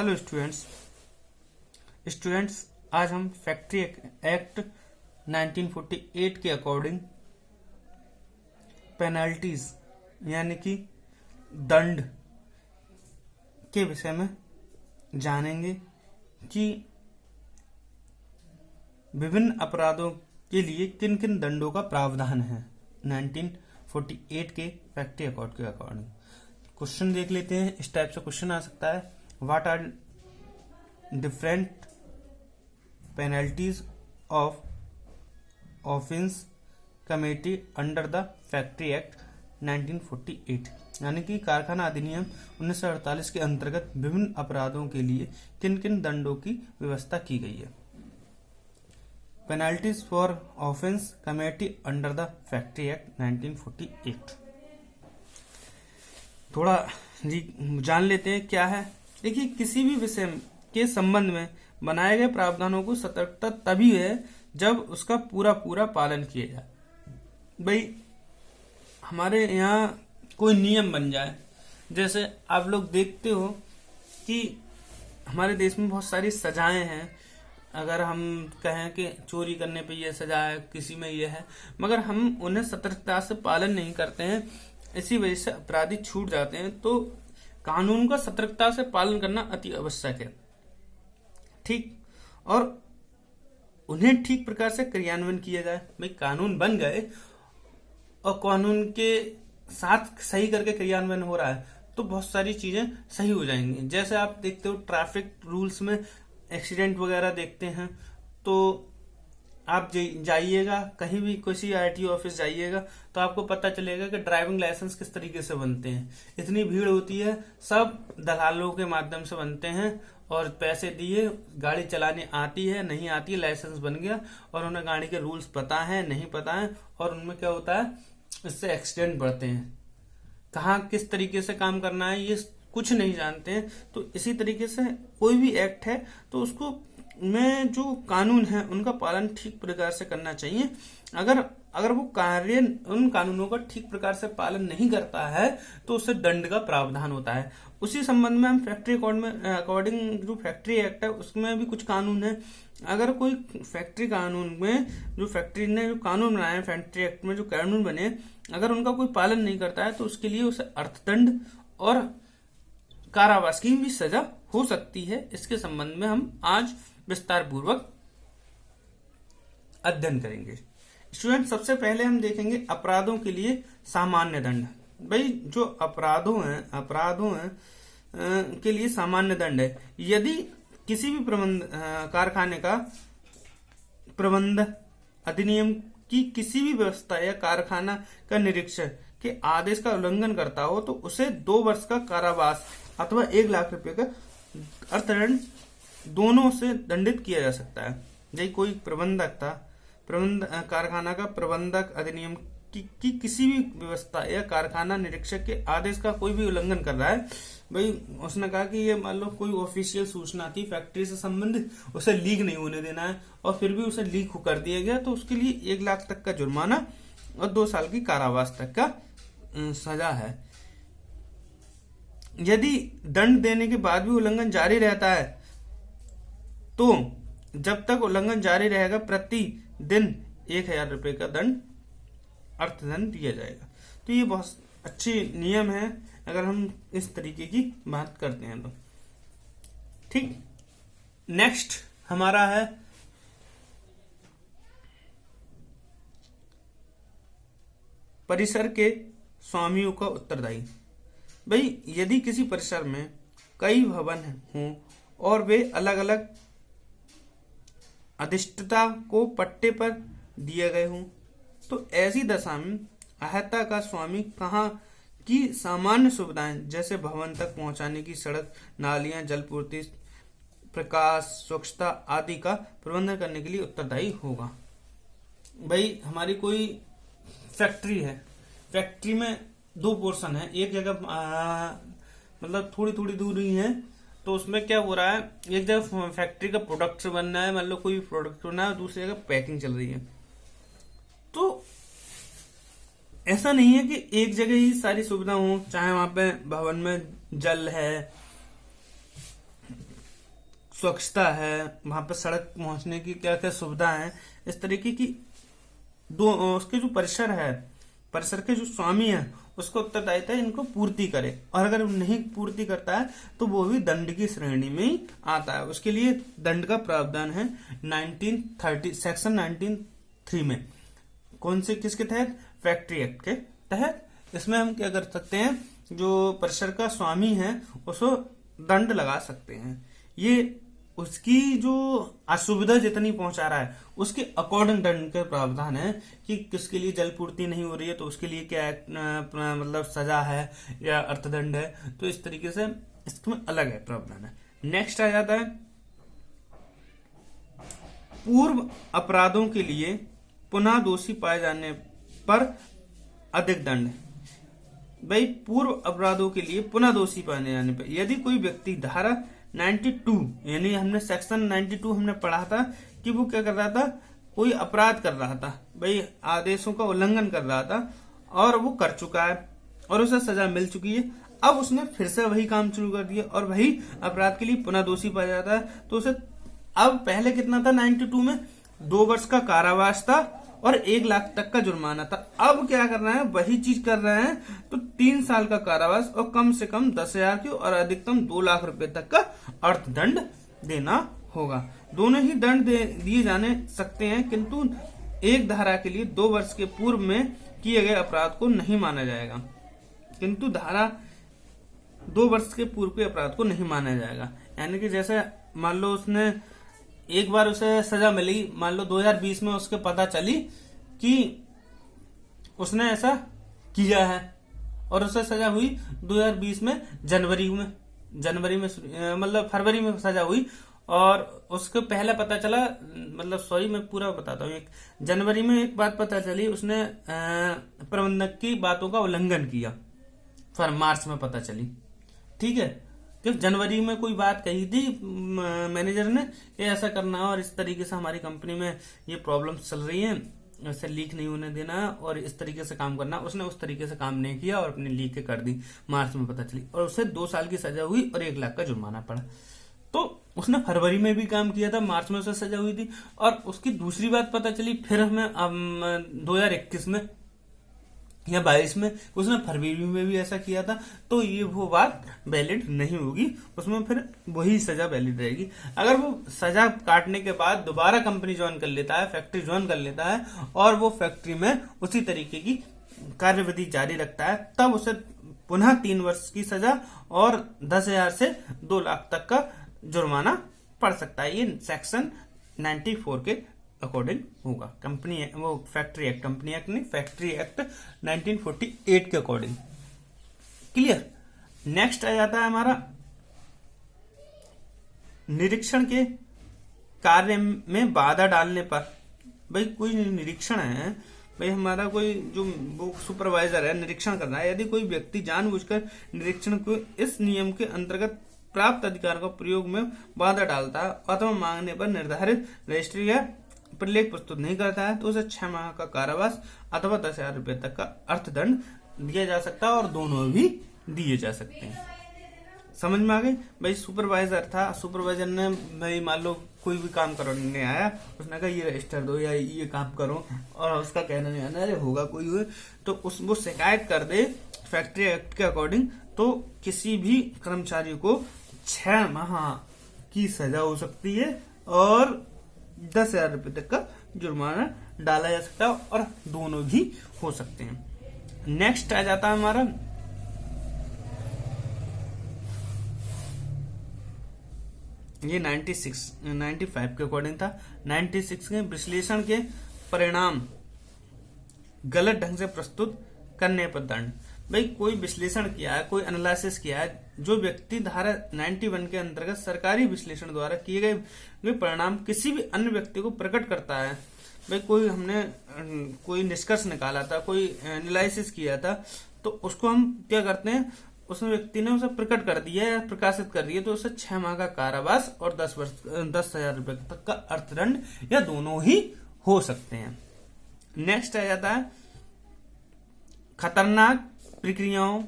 Hello students, आज हम factory act 1948 के अकॉर्डिंग पेनल्टीज यानी कि दंड के विषय में जानेंगे कि विभिन्न अपराधों के लिए किन किन दंडों का प्रावधान है 1948 के फैक्ट्री एक्ट के अकॉर्डिंग। क्वेश्चन देख लेते हैं। इस टाइप से क्वेश्चन आ सकता है, what are different penalties of offence committee under the factory act 1948, यानी कि कारखाना अधिनियम 1948 के अंतर्गत विभिन्न अपराधों के लिए किन किन दंडों की व्यवस्था की गई है। Penalties for offence committee under the factory act 1948 थोड़ा जान लेते हैं क्या है। देखिए, किसी भी विषय के संबंध में बनाए गए प्रावधानों को सतर्कता तभी है जब उसका पूरा पूरा पालन किया जाए। भाई, हमारे यहाँ कोई नियम बन जाए, जैसे आप लोग देखते हो कि हमारे देश में बहुत सारी सजाएं हैं। अगर हम कहें कि चोरी करने पे ये सजा है, किसी में ये है, मगर हम उन्हें सतर्कता से पालन नहीं करते हैं, इसी वजह से अपराधी छूट जाते हैं। तो कानून का सतर्कता से पालन करना अति आवश्यक है, ठीक, और उन्हें ठीक प्रकार से क्रियान्वयन किया जाए। भाई, कानून बन गए और कानून के साथ सही करके क्रियान्वयन हो रहा है तो बहुत सारी चीजें सही हो जाएंगी। जैसे आप देखते हो ट्रैफिक रूल्स में एक्सीडेंट वगैरह देखते हैं, तो आप जाइएगा कहीं भी, किसी आरटीओ ऑफिस जाइएगा तो आपको पता चलेगा कि ड्राइविंग लाइसेंस किस तरीके से बनते हैं। इतनी भीड़ होती है, सब दलालों के माध्यम से बनते हैं और पैसे दिए, गाड़ी चलाने आती है नहीं आती है, लाइसेंस बन गया और उन्हें गाड़ी के रूल्स पता है नहीं पता है, और उनमें क्या होता है, इससे एक्सीडेंट बढ़ते हैं। कहाँ किस तरीके से काम करना है ये कुछ नहीं जानते हैं। तो इसी तरीके से कोई भी एक्ट है तो उसको में जो कानून है उनका पालन ठीक प्रकार से करना चाहिए। अगर वो कार्य उन कानूनों का ठीक प्रकार से पालन नहीं करता है तो उससे दंड का प्रावधान होता है। उसी संबंध में हम फैक्ट्री कोड में अकॉर्डिंग जो फैक्ट्री एक्ट है उसमें भी कुछ कानून है। अगर कोई फैक्ट्री कानून में जो फैक्ट्री ने जो कानून बनाए हैं, फैक्ट्री एक्ट में जो कानून बने, अगर उनका कोई पालन नहीं करता है तो उसके लिए उसे अर्थदंड और कारावास की भी सजा हो सकती है। इसके संबंध में हम आज विस्तार पूर्वक अध्ययन करेंगे। स्टूडेंट, सबसे पहले हम देखेंगे अपराधों के लिए सामान्य दंड। भाई, जो अपराधों हैं के लिए सामान्य दंड है। यदि किसी भी कारखाने का प्रबंध अधिनियम की किसी भी व्यवस्था या कारखाना का निरीक्षक के आदेश का उल्लंघन करता हो तो उसे 2 वर्ष का कारावास अथवा 1 लाख रुपए का अर्थदंड दोनों से दंडित किया जा सकता है। यदि कोई कारखाना का प्रबंधक अधिनियम की किसी भी व्यवस्था या कारखाना निरीक्षक के आदेश का कोई भी उल्लंघन कर रहा है, भाई उसने कहा कि ये मान लो कोई ऑफिशियल सूचना थी फैक्ट्री से संबंधित, उसे लीक नहीं होने देना है और फिर भी उसे लीक कर दिया गया तो उसके लिए 1 लाख तक का जुर्माना और 2 साल की कारावास तक का सजा है। यदि दंड देने के बाद भी उल्लंघन जारी रहता है तो जब तक उल्लंघन जारी रहेगा प्रति दिन 1000 रुपए का दंड अर्थदंड दिया जाएगा। तो ये बहुत अच्छी नियम है अगर हम इस तरीके की बात करते हैं तो, ठीक। नेक्स्ट हमारा है परिसर के स्वामियों का उत्तरदायी। भाई, यदि किसी परिसर में कई भवन हों और वे अलग अलग अधिष्ठता को पट्टे पर दिए गए हों तो ऐसी दशा में अहता का स्वामी कहाँ की सामान्य सुविधाएं जैसे भवन तक पहुंचाने की सड़क, नालियां, जलपूर्ति, प्रकाश, स्वच्छता आदि का प्रबंधन करने के लिए उत्तरदायी होगा। भाई, हमारी कोई फैक्ट्री है, फैक्ट्री में 2 पोर्शन है, एक जगह मतलब थोड़ी थोड़ी दूरी है, तो उसमें क्या हो रहा है, एक जगह फैक्ट्री का प्रोडक्ट बन रहा है, मतलब कोई प्रोडक्ट बना है, दूसरी जगह पैकिंग चल रही है। तो ऐसा नहीं है कि एक जगह ही सारी सुविधा हो, चाहे वहां पे भवन में जल है, स्वच्छता है, वहां पर सड़क पहुंचने की क्या क्या सुविधा है, इस तरीके की दो उसके जो परिसर है, परिसर के जो स्वामी है उसको उत्तरदायित्व है इनको पूर्ति करे, और अगर नहीं पूर्ति करता है तो वो भी दंड की श्रेणी में ही आता है। उसके लिए दंड का प्रावधान है 1930 सेक्शन 19(3) में। कौन से किसके तहत? फैक्ट्री एक्ट के तहत। इसमें हम क्या कर सकते हैं, जो परिसर का स्वामी है उसको दंड लगा सकते हैं। ये उसकी जो असुविधा जितनी पहुंचा रहा है उसके अकॉर्डिंग दंड के प्रावधान है कि किसके लिए जल पूर्ति नहीं हो रही है तो उसके लिए क्या मतलब सजा है या अर्थदंड है, तो इस तरीके से इसमें अलग है प्रावधान है। नेक्स्ट आ जाता है पूर्व अपराधों के लिए पुनः दोषी पाए जाने पर अधिक दंड। भाई पूर्व अपराधों के लिए पुनः दोषी पाए जाने पर यदि कोई व्यक्ति धारा 92 यानी हमने सेक्शन 92 हमने पढ़ा था कि वो क्या कर रहा था, कोई अपराध कर रहा था, भाई आदेशों का उल्लंघन कर रहा था और वो कर चुका है और उसे सजा मिल चुकी है, अब उसने फिर से वही काम शुरू कर दिया और वही अपराध के लिए पुनः दोषी पाया जाता है, तो उसे अब पहले कितना था 92 में 2 वर्ष का कारावास था और 1 लाख तक का जुर्माना था। अब क्या कर रहे हैं, वही चीज कर रहे हैं तो 3 साल का कारावास और कम से कम 10,000 की और अधिकतम 2 लाख रुपए तक का अर्थदंड देना होगा। दोनों ही दंड दिए जाने सकते हैं, किंतु एक धारा के लिए 2 वर्ष के पूर्व में किए गए अपराध को नहीं माना जाएगा। किंतु धारा 2 वर्ष के पूर्व के अपराध को नहीं माना जाएगा। यानी कि जैसे मान लो उसने एक बार उसे सजा मिली, मान लो 2020 में उसके पता चली कि उसने ऐसा किया है और उसे सजा हुई 2020 में जनवरी में मतलब फरवरी में सजा हुई और उसको पहले पता चला, मतलब सॉरी मैं पूरा बताता हूँ, जनवरी में एक बात पता चली, उसने प्रबंधक की बातों का उल्लंघन किया, फिर मार्च में पता चली, ठीक है, कि जनवरी में कोई बात कही थी मैनेजर ने कि ऐसा करना है और इस तरीके से हमारी कंपनी में ये प्रॉब्लम चल रही है, ऐसे लीक नहीं होने देना और इस तरीके से काम करना। उसने उस तरीके से काम नहीं किया और अपनी लीक कर दी, मार्च में पता चली और उसे 2 साल की सजा हुई और 1 लाख का जुर्माना पड़ा। तो उसने फरवरी में भी काम किया था, मार्च में उसे सजा हुई थी और उसकी दूसरी बात पता चली फिर हमें 2021 में या 22 में, उसने फरवरी में भी ऐसा किया था, तो ये वो बात वैलिड नहीं होगी, उसमें फिर वही सजा वैलिड रहेगी। अगर वो सजा काटने के बाद दोबारा कंपनी ज्वाइन कर लेता है, फैक्ट्री ज्वाइन कर लेता है और वो फैक्ट्री में उसी तरीके की कार्यविधि जारी रखता है, तब उसे पुनः 3 वर्ष की सजा और 10,000 से 2 लाख तक का जुर्माना पड़ सकता है। ये सेक्शन 94 के अकॉर्डिंग होगा। कंपनी वो फैक्ट्री एक्ट, कंपनी एक्ट नहीं, फैक्ट्री एक्ट 1948 के अकॉर्डिंग। क्लियर। नेक्स्ट आ जाता है हमारा निरीक्षण के कार्य में बाधा डालने पर। भाई कोई निरीक्षण है, भाई हमारा कोई जो वो सुपरवाइजर है निरीक्षण कर रहा है, यदि कोई व्यक्ति जानबूझकर निरीक्षण को इस नियम के अंतर्गत प्राप्त अधिकार का प्रयोग में बाधा डालता है अथवा मांगने पर निर्धारित रजिस्ट्री या प्रलेख प्रस्तुत नहीं करता है, तो उसे 6 माह का कारावास अथवा 10,000 रुपए तक का अर्थदंड दिया जा सकता है और दोनों भी दिए जा सकते हैं। समझ में आ गई। भाई सुपरवाइजर था, सुपरवाइजर ने भाई मान लो कोई भी काम करने आया, उसने कहा ये रजिस्टर दो या ये काम करो और उसका कहना नहीं आना अरे होगा कोई हुए, तो वो शिकायत कर दे फैक्ट्री एक्ट के अकॉर्डिंग, तो किसी भी कर्मचारी को 6 माह की सजा हो सकती है और 10,000 रुपए तक का जुर्माना डाला जा सकता है और दोनों भी हो सकते हैं। नेक्स्ट आ जाता है हमारा ये 95 के अकॉर्डिंग था। 96 के विश्लेषण के परिणाम गलत ढंग से प्रस्तुत करने पर दंड। भाई कोई विश्लेषण किया है, कोई एनालिसिस किया है, जो व्यक्ति धारा 91 के अंतर्गत सरकारी विश्लेषण द्वारा किए गए परिणाम किसी भी अन्य व्यक्ति को प्रकट करता है। भाई हमने कोई निष्कर्ष निकाला था, कोई एनालिसिस किया था, तो उसको हम क्या करते हैं, उस व्यक्ति ने उसे प्रकट कर दिया या प्रकाशित कर दिया, तो उसे 6 माह का कारावास और 10,000 रुपए तक का अर्थदंड या दोनों ही हो सकते हैं। नेक्स्ट आ जाता है खतरनाक प्रक्रियाओं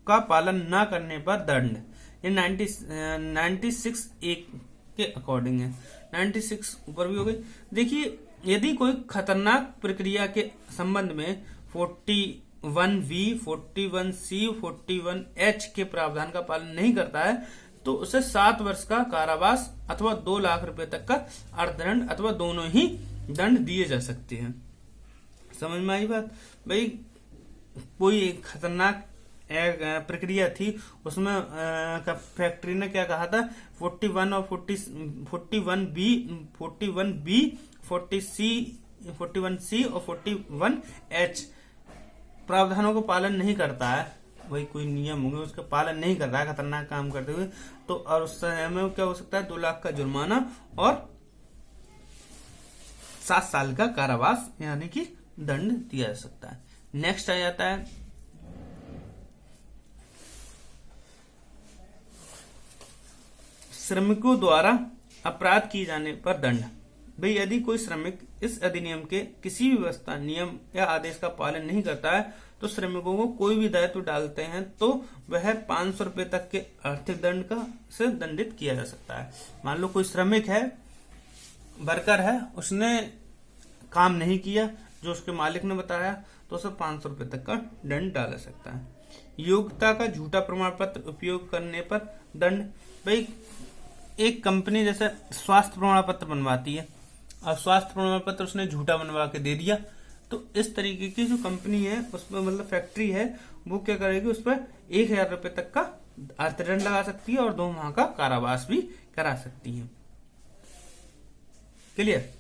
का पालन न करने पर दंड। ये 96 एक के अकॉर्डिंग है। 96 ऊपर भी हो गई। देखिए, यदि कोई खतरनाक प्रक्रिया के संबंध में 41V, 41C, 41H के प्रावधान का पालन नहीं करता है तो उसे 7 वर्ष का कारावास अथवा 2 लाख रुपए तक का अर्थदंड अथवा दोनों ही दंड दिए जा सकते हैं। समझ में आई बात? भाई, कोई एक खतरनाक प्रक्रिया थी, उसमें फैक्ट्री ने क्या कहा था, 41 और 41B, 41C और 41H प्रावधानों को पालन नहीं करता है, वही कोई नियम होंगे उसका पालन नहीं कर रहा है खतरनाक काम करते हुए, तो और उस समय में क्या हो सकता है, 2 लाख का जुर्माना और 7 साल का कारावास यानी कि दंड दिया जा सकता है। नेक्स्ट आ जाता है श्रमिकों द्वारा अपराध किए जाने पर दंड। भाई, यदि कोई श्रमिक इस अधिनियम के किसी भी व्यवस्था, नियम या आदेश का पालन नहीं करता है तो श्रमिकों को कोई भी दायित्व डालते हैं तो वह 500 रुपए तक के आर्थिक दंड का से दंडित किया जा सकता है। मान लो कोई श्रमिक है, वर्कर है, उसने काम नहीं किया जो उसके मालिक ने बताया तो उसे 500 रुपए तक का दंड डाला सकता है। योग्यता का झूठा प्रमाण पत्र उपयोग करने पर दंड। भाई, एक कंपनी जैसे स्वास्थ्य प्रमाण पत्र बनवाती है और स्वास्थ्य प्रमाण पत्र उसने झूठा बनवा के दे दिया, तो इस तरीके की जो कंपनी है उसमें मतलब फैक्ट्री है, वो क्या करेगी, उस पर 1000 रुपए तक का अर्थदंड लगा सकती है और 2 माह का कारावास भी करा सकती है। क्लियर?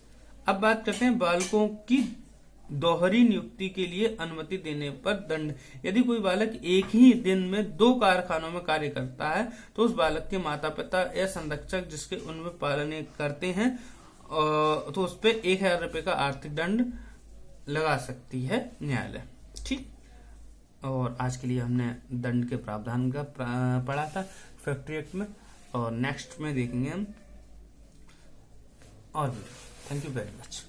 अब बात करते हैं बालकों की दोहरी नियुक्ति के लिए अनुमति देने पर दंड। यदि कोई बालक एक ही दिन में 2 कारखानों में कार्य करता है तो उस बालक के माता पिता या संरक्षक जिसके उनमें पालन करते हैं तो उस पर 1000 रुपए का आर्थिक दंड लगा सकती है न्यायालय। ठीक, और आज के लिए हमने दंड के प्रावधान का पढ़ा था फैक्ट्री एक्ट में, और नेक्स्ट में देखेंगे हम और भी। Thank you very much.